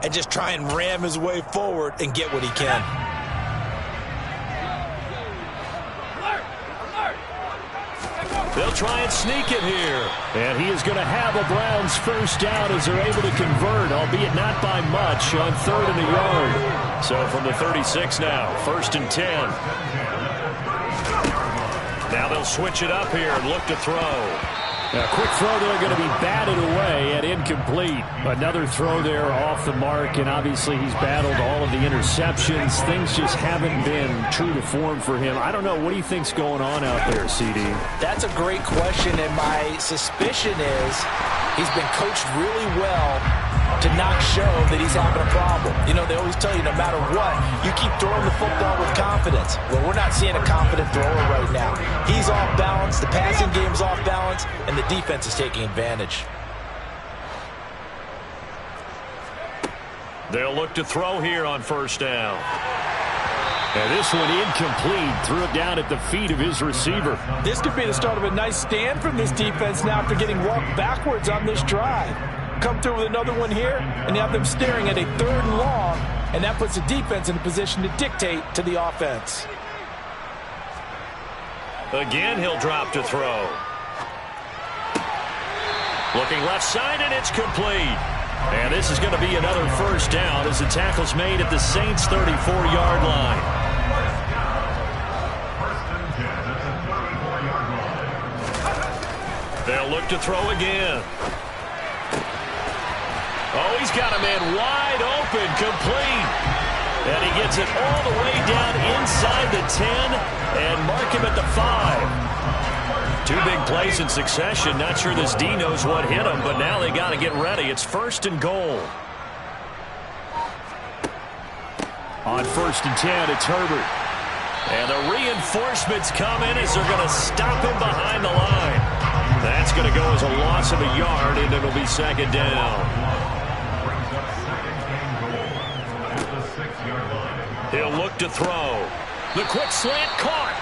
and just try and ram his way forward and get what he can. They'll try and sneak it here. And he is going to have a Browns first down as they're able to convert, albeit not by much, on 3rd and a yard. So from the 36 now, 1st and 10. Now they'll switch it up here and look to throw. A quick throw there going to be batted away and incomplete. Another throw there off the mark, and obviously he's battled all of the interceptions. Things just haven't been true to form for him. I don't know. What do you think's going on out there, CD? That's a great question, and my suspicion is he's been coached really well to not show that he's having a problem. You know, they always tell you no matter what, you keep throwing the football with confidence. Well, we're not seeing a confident thrower right now. He's off balance, the passing game's off balance, and the defense is taking advantage. They'll look to throw here on 1st down. And this one incomplete. Threw it down at the feet of his receiver. This could be the start of a nice stand from this defense now after getting walked backwards on this drive. Come through with another one here, and you have them staring at a 3rd and long, and that puts the defense in a position to dictate to the offense. Again, he'll drop to throw. Looking left side, and it's complete. And this is going to be another first down as the tackle's made at the Saints' 34-yard line. They'll look to throw again. Oh, he's got a man wide open, complete. And he gets it all the way down inside the 10 and mark him at the 5. 2 big plays in succession. Not sure this D knows what hit him, but now they got to get ready. It's 1st and goal. On 1st and 10, it's Herbert. And the reinforcements come in as they're going to stop him behind the line. That's going to go as a loss of a yard, and it'll be 2nd down. He'll look to throw. The quick slant caught.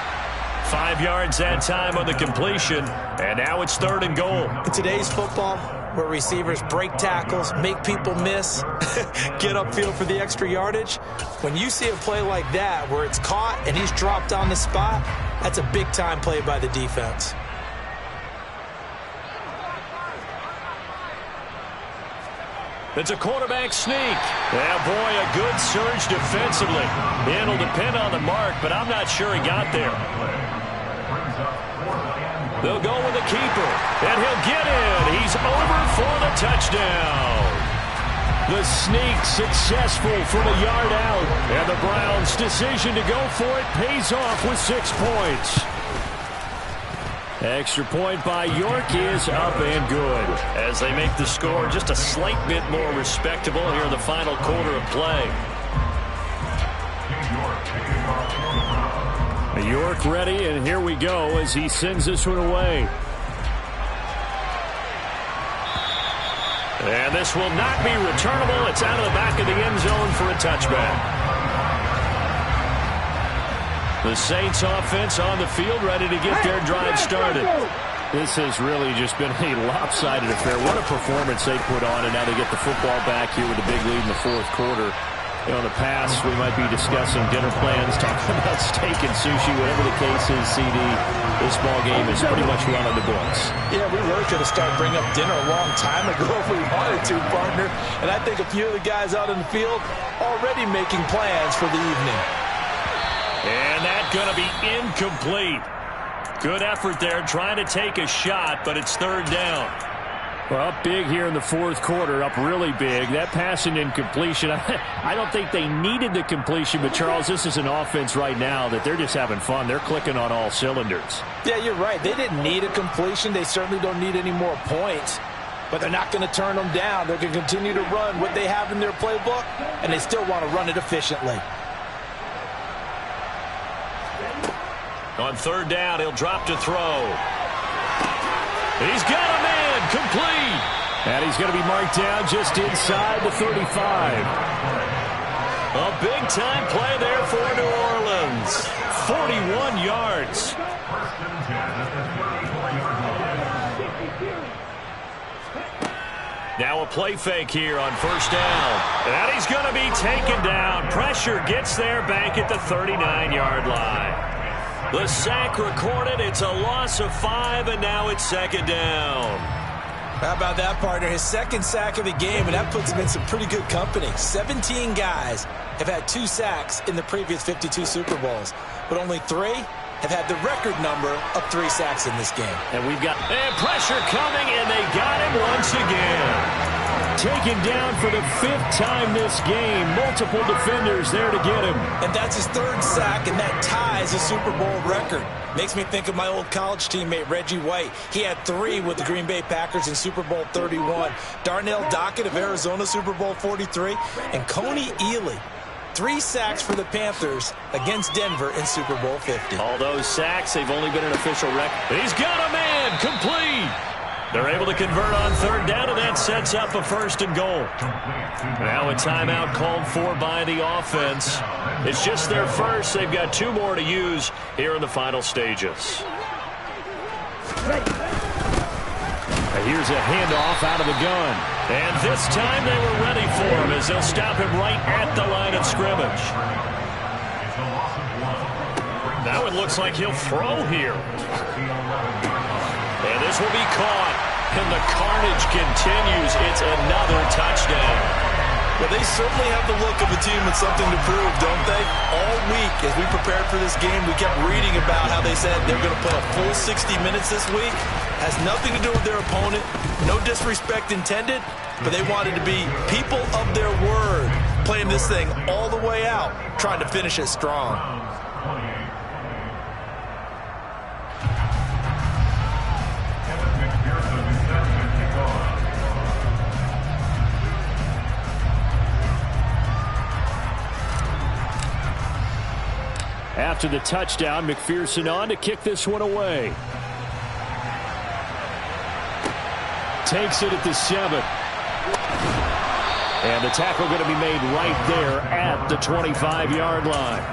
5 yards that time on the completion, and now it's 3rd and goal. In today's football, where receivers break tackles, make people miss, get upfield for the extra yardage, when you see a play like that where it's caught and he's dropped on the spot, that's a big-time play by the defense. It's a quarterback sneak. Yeah, boy, a good surge defensively. It'll depend on the mark, but I'm not sure he got there. They'll go with the keeper, and he'll get in. He's over for the touchdown. The sneak successful from a yard out, and the Browns' decision to go for it pays off with 6 points. Extra point by York is up and good as they make the score just a slight bit more respectable here in the final quarter of play. York ready, and here we go as he sends this one away. And this will not be returnable. It's out of the back of the end zone for a touchback. The Saints offense on the field, ready to get their drive started. This has really just been a lopsided affair. What a performance they put on, and now they get the football back here with a big lead in the fourth quarter. You know, in the past, we might be discussing dinner plans, talking about steak and sushi, whatever the case is, CD. This ball game is pretty much run on the books. Yeah, we really could have started bringing up dinner a long time ago if we wanted to, partner. And I think a few of the guys out in the field already making plans for the evening. And that's going to be incomplete. Good effort there, trying to take a shot, but it's third down. Well, up big here in the fourth quarter, up really big. That passing incompletion, I don't think they needed the completion, but Charles, this is an offense right now that they're just having fun. They're clicking on all cylinders. Yeah, you're right. They didn't need a completion. They certainly don't need any more points, but they're not going to turn them down. They're going to continue to run what they have in their playbook, and they still want to run it efficiently. On third down, he'll drop to throw. He's got a man, complete. And he's going to be marked down just inside the 35. A big-time play there for New Orleans. 41 yards. Now a play fake here on first down. And he's going to be taken down. Pressure gets there back at the 39-yard line. The sack recorded. It's a loss of 5, and now it's second down. How about that, partner? His second sack of the game, and that puts him in some pretty good company. 17 guys have had 2 sacks in the previous 52 Super Bowls, but only 3 have had the record number of 3 sacks in this game. And we've got pressure coming, and they got him once again. Taken down for the 5th time this game. Multiple defenders there to get him. And that's his 3rd sack, and that ties a Super Bowl record. Makes me think of my old college teammate, Reggie White. He had 3 with the Green Bay Packers in Super Bowl 31. Darnell Dockett of Arizona, Super Bowl 43. And Coney Ealy, 3 sacks for the Panthers against Denver in Super Bowl 50. All those sacks, they've only been an official record. He's got a man, complete. They're able to convert on third down, and that sets up a first and goal. Now a timeout called for by the offense. It's just their first. They've got 2 more to use here in the final stages. Here's a handoff out of the gun. And this time they were ready for him as they'll stop him right at the line of scrimmage. Now it looks like he'll throw here. And this will be caught. And the carnage continues. It's another touchdown. Well, they certainly have the look of a team with something to prove, don't they? All week, as we prepared for this game, we kept reading about how they said they're going to play a full 60 minutes this week. Has nothing to do with their opponent. No disrespect intended, but they wanted to be people of their word, playing this thing all the way out, trying to finish it strong. After the touchdown, McPherson on to kick this one away. Takes it at the 7. And the tackle going to be made right there at the 25-yard line.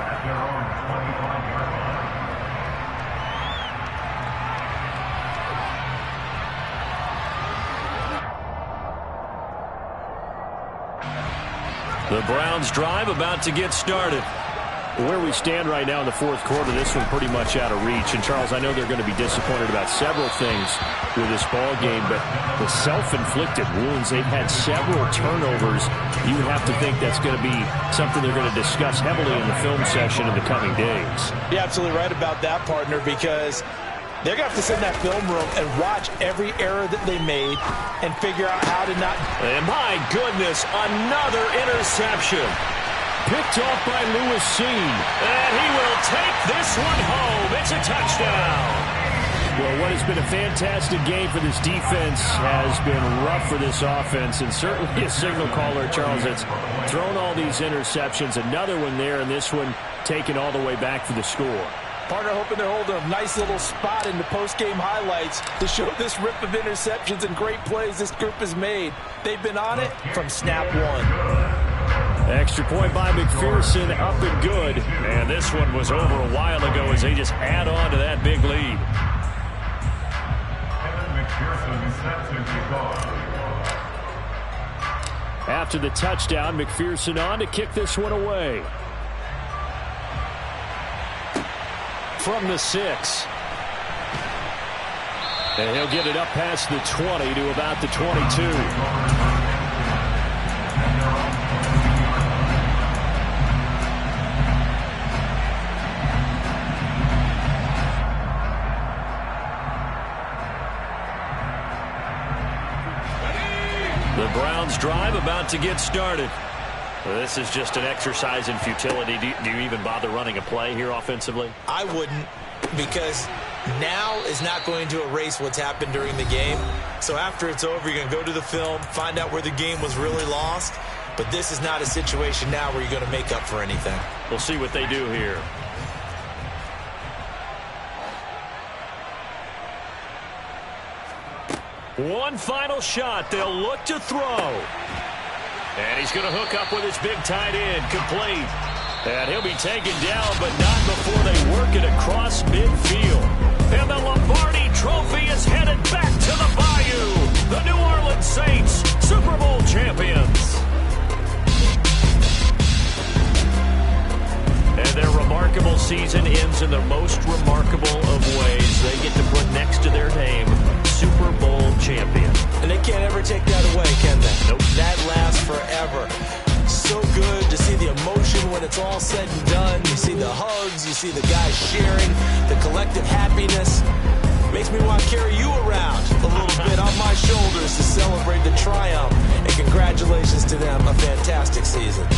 The Browns drive about to get started. Where we stand right now in the fourth quarter, this one pretty much out of reach. And, Charles, I know they're going to be disappointed about several things with this ball game, but the self-inflicted wounds, they've had several turnovers. You would have to think that's going to be something they're going to discuss heavily in the film session in the coming days. You're absolutely right about that, partner, because they're going to have to sit in that film room and watch every error that they made and figure out how to not... And, my goodness, another interception. Picked off by Lewis Seen. And he will take this one home. It's a touchdown. Well, what has been a fantastic game for this defense has been rough for this offense, and certainly a signal caller, Charles, that's thrown all these interceptions. Another one there, and this one taken all the way back for the score. Partner hoping they're holding a nice little spot in the post-game highlights to show this rip of interceptions and great plays this group has made. They've been on it from snap one. Extra point by McPherson, up and good. And this one was over a while ago as they just add on to that big lead. After the touchdown, McPherson on to kick this one away. From the 6. And he'll get it up past the 20 to about the 22. The Browns drive about to get started. Well, this is just an exercise in futility. Do you even bother running a play here offensively? I wouldn't, because now is not going to erase what's happened during the game. So after it's over, you're going to go to the film, find out where the game was really lost. But this is not a situation now where you're going to make up for anything. We'll see what they do here. One final shot. They'll look to throw. And he's going to hook up with his big tight end. Complete. And he'll be taken down, but not before they work it across midfield. And the Lombardi Trophy is headed back to the Bayou. The New Orleans Saints, Super Bowl champions. And their remarkable season ends in the most remarkable of ways. They get to put next to their name, Super Bowl champion. And they can't ever take that away, can they? Nope. That lasts forever. So good to see the emotion when it's all said and done. You see the hugs, you see the guys sharing, the collective happiness. Makes me want to carry you around a little bit on my shoulders to celebrate the triumph. And congratulations to them, a fantastic season.